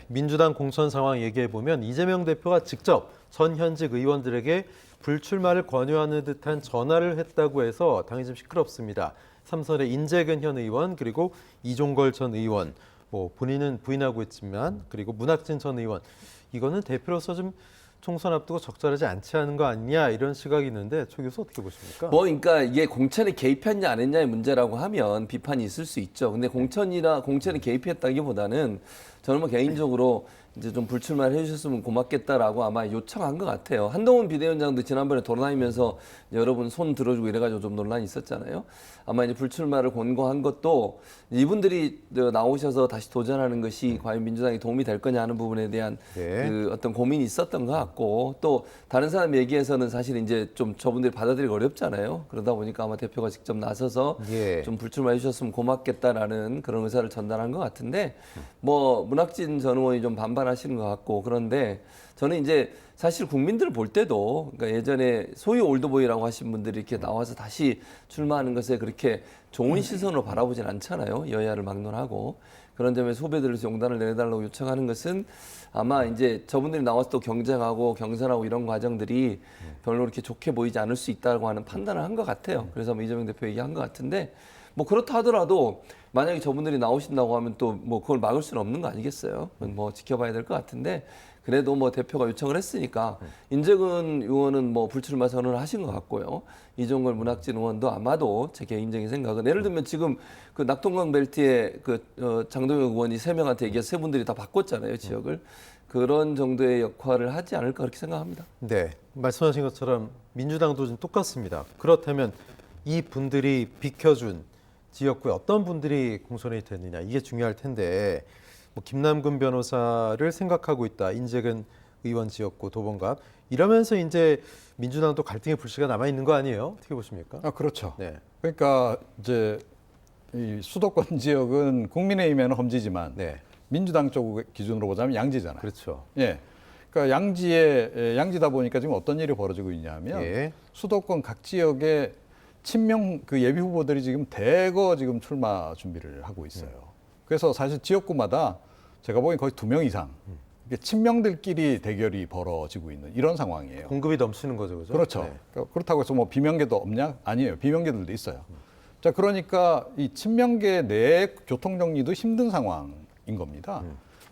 민주당 공천 상황 얘기해 보면 이재명 대표가 직접 전 현직 의원들에게 불출마를 권유하는 듯한 전화를 했다고 해서 당이 좀 시끄럽습니다. 삼선의 인재근 현 의원 그리고 이종걸 전 의원 뭐 본인은 부인하고 있지만 그리고 문학진 전 의원 이거는 대표로서 좀 총선 앞두고 적절하지 않지 않은 거 아니냐 이런 시각이 있는데 초 교수 어떻게 보십니까? 그러니까 이게 공천에 개입했냐 안 했냐의 문제라고 하면 비판이 있을 수 있죠. 근데 공천에 개입했다기보다는 저는 뭐 개인적으로 이제 좀 불출마를 해주셨으면 고맙겠다라고 아마 요청한 것 같아요. 한동훈 비대위원장도 지난번에 돌아다니면서 여러분 손 들어주고 이래가지고 좀 논란이 있었잖아요. 아마 이제 불출마를 권고한 것도 이분들이 나오셔서 다시 도전하는 것이 과연 민주당에 도움이 될 거냐 하는 부분에 대한 그 어떤 고민이 있었던 것 같고 또 다른 사람 얘기에서는 사실 이제 좀 저분들이 받아들이기 어렵잖아요. 그러다 보니까 아마 대표가 직접 나서서 좀 불출마해 주셨으면 고맙겠다라는 그런 의사를 전달한 것 같은데 뭐 문학진 전 의원이 좀 반발하시는 것 같고 그런데 저는 이제 사실 국민들 볼 때도 그러니까 예전에 소위 올드보이라고 하신 분들이 이렇게 나와서 다시 출마하는 것에 그렇게 좋은 시선으로 바라보진 않잖아요. 여야를 막론하고. 그런 점에서 후배들을 용단을 내달라고 요청하는 것은 아마 이제 저분들이 나와서 또 경쟁하고 경선하고 이런 과정들이 별로 그렇게 좋게 보이지 않을 수 있다고 하는 판단을 한 것 같아요. 그래서 뭐 이재명 대표 얘기한 것 같은데 뭐 그렇다 하더라도 만약에 저분들이 나오신다고 하면 또 뭐 그걸 막을 수는 없는 거 아니겠어요? 뭐 지켜봐야 될 것 같은데 그래도 뭐 대표가 요청을 했으니까 인재근 의원은 뭐 불출마 선언을 하신 것 같고요. 이종걸 문학진 의원도 아마도 제 개인적인 생각은 예를 들면 지금 그 낙동강 벨트에 그 장동혁 의원이 3명한테 얘기해서 3분들이 다 바꿨잖아요, 지역을. 그런 정도의 역할을 하지 않을까 그렇게 생각합니다. 네, 말씀하신 것처럼 민주당도 좀 똑같습니다. 그렇다면 이 분들이 비켜준 지역구에 어떤 분들이 공천이 됐느냐 이게 중요할 텐데 뭐 김남근 변호사를 생각하고 있다. 인재근 의원 지역구 도봉갑 이러면서 이제 민주당도 갈등의 불씨가 남아 있는 거 아니에요? 어떻게 보십니까? 아, 그렇죠. 네. 그러니까 이제 이 수도권 지역은 국민의힘에는 험지지만 민주당 쪽 기준으로 보자면 양지잖아요. 그렇죠. 예. 그러니까 양지다 보니까 지금 어떤 일이 벌어지고 있냐면 수도권 각 지역에 친명 그 예비 후보들이 지금 대거 지금 출마 준비를 하고 있어요. 그래서 사실 지역구마다 제가 보기엔 거의 2명 이상 이게 친명들끼리 대결이 벌어지고 있는 이런 상황이에요. 공급이 넘치는 거죠, 그죠? 그렇죠. 네. 그러니까 그렇다고 해서 뭐 비명계도 없냐? 아니에요. 비명계들도 있어요. 자, 그러니까 이 친명계 내 교통 정리도 힘든 상황인 겁니다.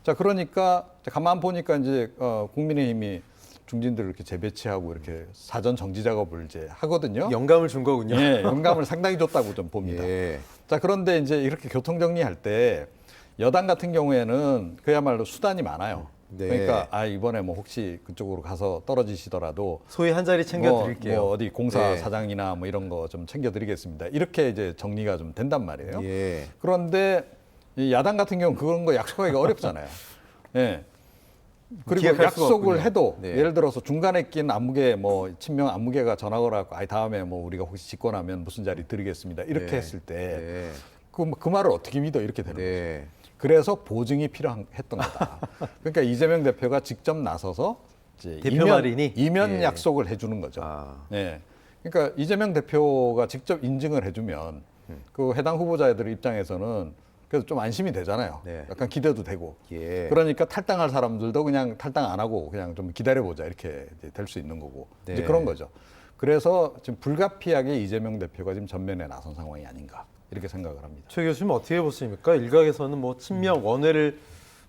자, 그러니까 가만 보니까 이제 국민의힘이 중진들을 이렇게 재배치하고 이렇게 사전 정지 작업을 이제 하거든요. 영감을 준 거군요. 예, 영감을 상당히 줬다고 좀 봅니다. 자, 그런데 이제 이렇게 교통 정리할 때 여당 같은 경우에는 그야말로 수단이 많아요. 그러니까 이번에 뭐 혹시 그쪽으로 가서 떨어지시더라도 소위 한 자리 챙겨 드릴게요. 뭐 어디 공사 사장이나 뭐 이런 거 좀 챙겨 드리겠습니다. 이렇게 이제 정리가 좀 된단 말이에요. 그런데 이 야당 같은 경우는 그런 거 약속하기가 어렵잖아요. 예. 그리고 약속을 해도 예를 들어서 중간에 낀 안무개 뭐 친명 안무개가 전화 걸어갖고 다음에 뭐 우리가 혹시 집권하면 무슨 자리 드리겠습니다. 이렇게 했을 때 그 말을 어떻게 믿어 이렇게 되는 거죠. 그래서 보증이 필요했던 거다. 그러니까 이재명 대표가 직접 나서서 이제 이면 약속을 해주는 거죠. 예. 그러니까 이재명 대표가 직접 인증을 해주면 그 해당 후보자들 입장에서는 그래서 좀 안심이 되잖아요. 약간 기대도 되고. 그러니까 탈당할 사람들도 그냥 탈당 안 하고 그냥 좀 기다려보자 이렇게 될 수 있는 거고. 이제 그런 거죠. 그래서 지금 불가피하게 이재명 대표가 지금 전면에 나선 상황이 아닌가 이렇게 생각을 합니다. 최 교수님 어떻게 보십니까? 일각에서는 뭐 친명 원외를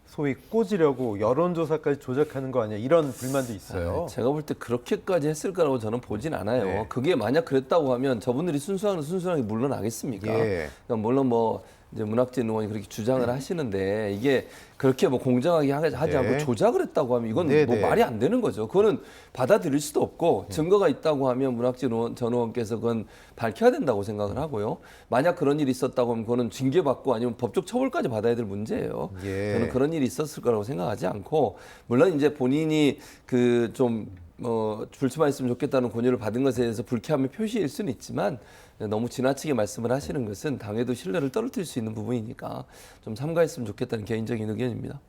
소위 꽂으려고 여론조사까지 조작하는 거 아니야 이런 불만도 있어요. 제가 볼 때 그렇게까지 했을 거라고 저는 보진 않아요. 그게 만약 그랬다고 하면 저분들이 순수하게 물러나겠습니까? 그러니까 물론 뭐 이제 문학진 의원이 그렇게 주장을 하시는데 이게 그렇게 뭐 공정하게 하지 않고 조작을 했다고 하면 이건 뭐 말이 안 되는 거죠. 그거는 받아들일 수도 없고 증거가 있다고 하면 문학진 전 의원께서 그건 밝혀야 된다고 생각을 하고요. 만약 그런 일이 있었다고 하면 그거는 징계받고 아니면 법적 처벌까지 받아야 될 문제예요. 저는 그런 일이 있었을 거라고 생각하지 않고 물론 이제 본인이 그 좀 불출마했으면 좋겠다는 권유를 받은 것에 대해서 불쾌함의 표시일 수는 있지만 너무 지나치게 말씀을 하시는 것은 당에도 신뢰를 떨어뜨릴 수 있는 부분이니까 좀 삼가했으면 좋겠다는 개인적인 의견입니다.